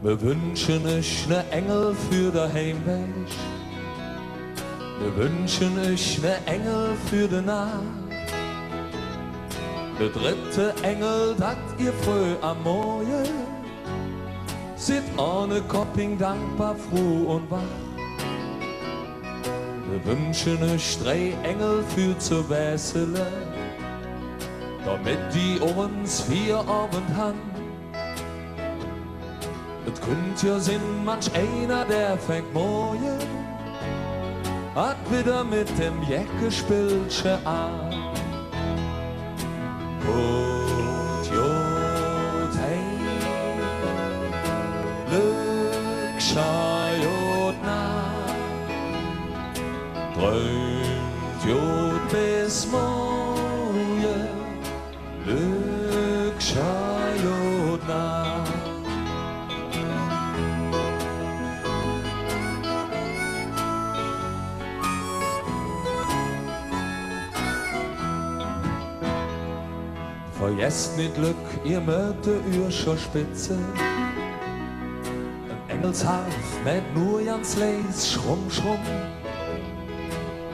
Wir wünschen euch ne Engel für der Heimweg. Wir wünschen euch ne Engel für die Nacht. Der dritte Engel, dat ihr früh am Morgen seid ohne Kopping dankbar, froh und wach. Wir wünschen euch 3 Engel für zu wesseln, damit die uns 4 Abend han. Es könnte ja sein, manch einer, der fängt morgen, hat wieder mit dem Jäckespielchen an. Gut, jod, hey, Glückschei jod nah, träumt jod bis morgen, Glückschei jod nah. Vergesst nicht Glück, ihr möchte ihr schon spitze. Ein Engelsharf mit nur ganz leis, schrumm, schrumm.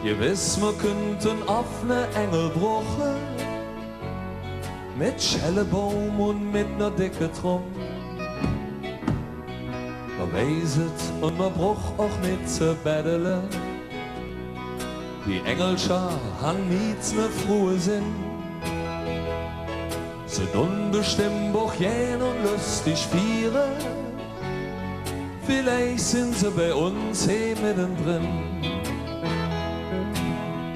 Ihr wisst, wir könnten offene Engel bruche, mit Schellebaum und mit ner dicke Drum. Man weiset und man bruch auch nicht zu bettele. Die Engelschar han nichts ne frohe Sinn. Sind unbestimmt auch jen und lustig Viere. Vielleicht sind sie bei uns hier mittendrin.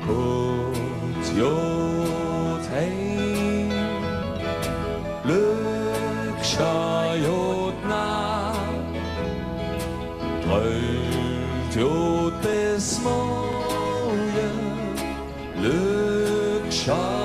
Gut, jod, hey, Glückschei jod nah, träumt jod bis morgen, Glückschei